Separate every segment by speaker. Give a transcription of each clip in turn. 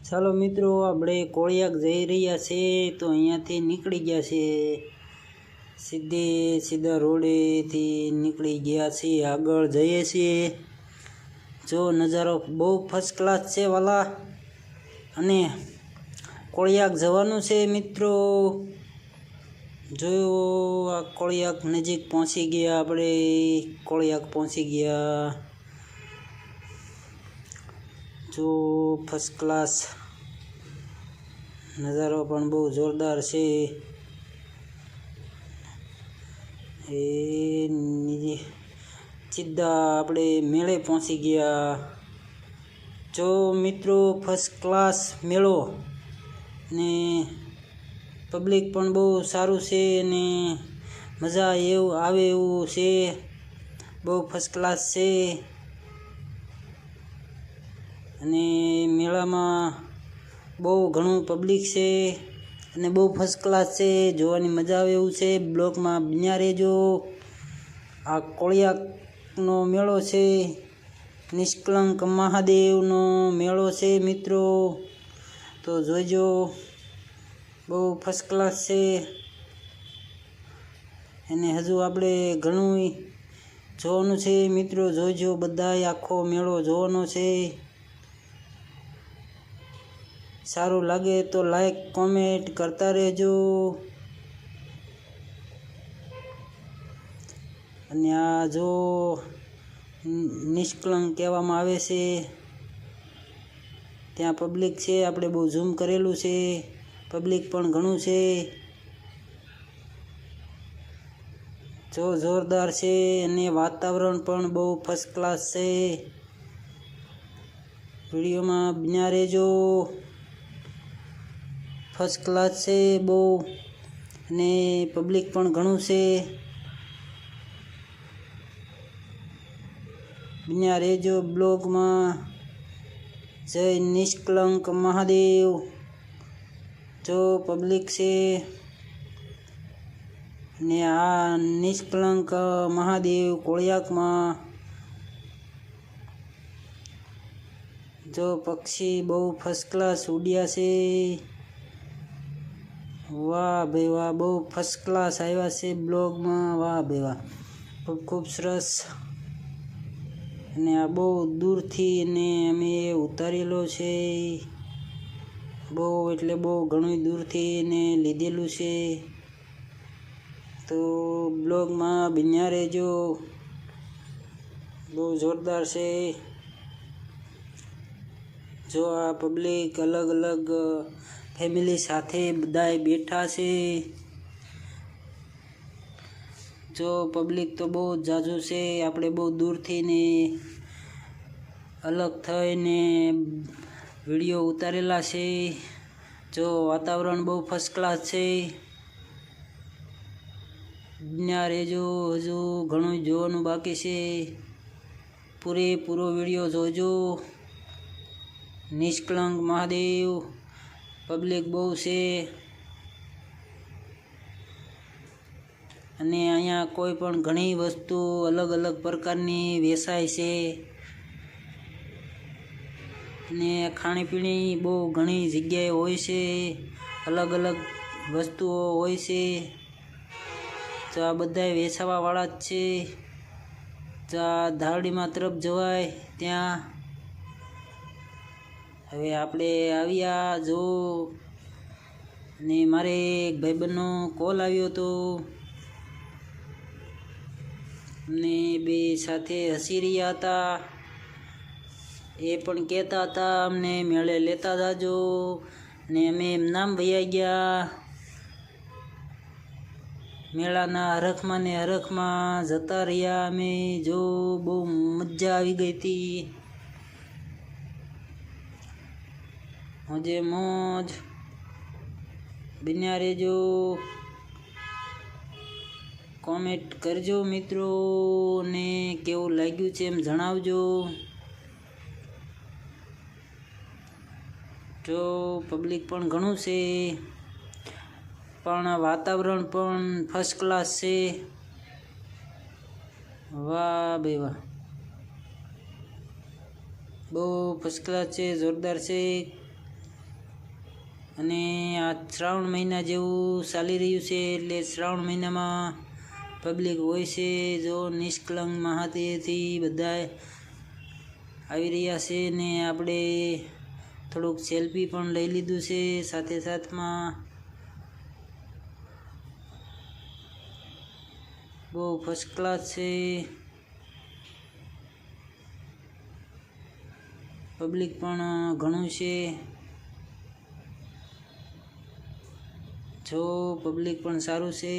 Speaker 1: ચાલો મિત્રો, આપણે કોળિયાક જઈ રહ્યા છે તો અહીંયાથી નીકળી ગયા છે, સીધા રોડેથી નીકળી ગયા છીએ, આગળ જઈએ છીએ। જો નજારો બહુ ફર્સ્ટ ક્લાસ છે વાલા, અને કોળિયાક જવાનું છે મિત્રો। જો આ કોળિયાક નજીક પહોંચી ગયા, આપણે કોળિયાક પહોંચી ગયા। જો ફર્સ્ટ ક્લાસ નજારો પણ બહુ જોરદાર છે। એ સીધા આપણે મેળે પહોંચી ગયા। જો મિત્રો ફર્સ્ટ ક્લાસ મેળો ને પબ્લિક પણ બહુ સારું છે અને મજા એવું આવે એવું છે, બહુ ફર્સ્ટ ક્લાસ છે। અને મેળામાં બહુ ઘણું પબ્લિક છે અને બહુ ફર્સ્ટ ક્લાસ છે, જોવાની મજા આવે એવું છે। બ્લોગમાં બન્યા રહેજો। આ કોળિયાકનો મેળો છે, નિષ્કલંક મહાદેવનો મેળો છે મિત્રો, તો જોઈજો, બહુ ફર્સ્ટ ક્લાસ છે। અને હજુ આપણે ઘણું જોવાનું છે મિત્રો, જોઈજો બધાય, આખો મેળો જોવાનો છે। સારું લાગે તો લાઈક કોમેન્ટ કરતા રહેજો। અને આ જો નિષ્કલંક કહેવામાં આવે છે, ત્યાં પબ્લિક છે, આપણે બહુ ઝૂમ કરેલું છે, પબ્લિક પણ ઘણું છે। જો જોરદાર છે અને વાતાવરણ પણ બહુ ફર્સ્ટ ક્લાસ છે। વિડીયોમાં બન્યા રહેજો, ફર્સ્ટ ક્લાસ છે બહુ, અને પબ્લિક પણ ઘણું છે। બન્યા રહેજો બ્લોગમાં। જય નિષ્કલંક મહાદેવ। જો પબ્લિક છે, ને આ નિષ્કલંક મહાદેવ કોળિયાકમાં જો પક્ષી બહુ ફર્સ્ટ ક્લાસ ઉડ્યા છે, વાહ ભાઈ વાહ, બહુ ફર્સ્ટ ક્લાસ આવ્યા છે બ્લોગમાં, વાહ ભાઈ વાહ, ખૂબ ખૂબ સરસ। અને આ બહુ દૂરથી અને અમે ઉતારેલો છે, બહુ એટલે બહુ ઘણું દૂરથી એને લીધેલું છે, તો બ્લોગમાં બન્યા રહેજો, બહુ જોરદાર છે। જો આ પબ્લિક અલગ અલગ ફેમિલી સાથે બધાય બેઠા છે। જો પબ્લિક તો બહુ જાજુ છે, આપણે બહુ દૂરથી ને અલગ થઈને વિડીયો ઉતારેલા છે। જો વાતાવરણ બહુ ફર્સ્ટ ક્લાસ છે, બન્યા રહેજો, હજુ ઘણું જોવાનું બાકી છે, પૂરેપૂરો વિડીયો જોજો। નિષ્કલંક મહાદેવ, પબ્લિક બહુ છે, અને અહીંયા કોઈ પણ ઘણી વસ્તુ અલગ અલગ પ્રકારની વેચાય છે, ને ખાણીપીણી બહુ ઘણી જગ્યાએ હોય છે, અલગ અલગ વસ્તુઓ હોય છે। તો આ બધા વેચાવાવાળા જ છે। તો આ ધારડીમાં તરફ જવાય ત્યાં હવે આપણે આવ્યા। જો ને મારે એક ભાઈબંધનો કોલ આવ્યો હતો, ને બે સાથે હસી રહ્યા હતા, એ પણ કહેતા હતા અમને મેળે લેતા જાજો, ને અમે એમનામ વયા ગયા મેળાના હરખમાં ને હરખમાં જતા રહ્યા અમે। જો બહુ મજા આવી ગઈ હતી, મોજે મોજ, બન્યા રહેજો, કોમેન્ટ કરજો મિત્રો, ને કેવું લાગ્યું છે એમ જણાવજો। જો પબ્લિક પણ ઘણું છે, પણ વાતાવરણ પણ ફર્સ્ટ ક્લાસ છે, વાહ ભાઈ વાહ, બહુ ફર્સ્ટ ક્લાસ છે, જોરદાર છે। અને આ શ્રાવણ મહિના જેવું ચાલી રહ્યું છે, એટલે શ્રાવણ મહિનામાં પબ્લિક હોય છે. જો નિષ્કલંક મહાદેવથી બધા આવી રહ્યા છે ને આપણે થોડુંક સેલ્ફી પણ લઈ લીધું છે. સાથે સાથમાં બહુ ફર્સ્ટ ક્લાસ છે. પબ્લિક પણ ઘણું છે. જો પબ્લિક પણ સારું છે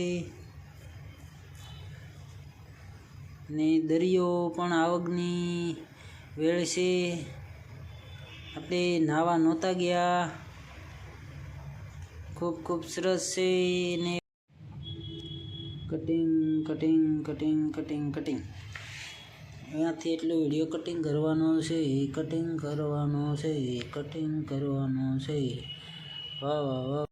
Speaker 1: ને દરિયો પણ આવકની વેળ છે. આપણે નાવા નહોતા ગયા. ખૂબ ખૂબ સરસ છે ને cutting cutting cutting cutting cutting અહીંયાથી એટલો વિડીયો કટિંગ કરવાનો છે, કટિંગ કરવાનો છે, કટિંગ કરવાનો છે. વાહ વાહ વાહ.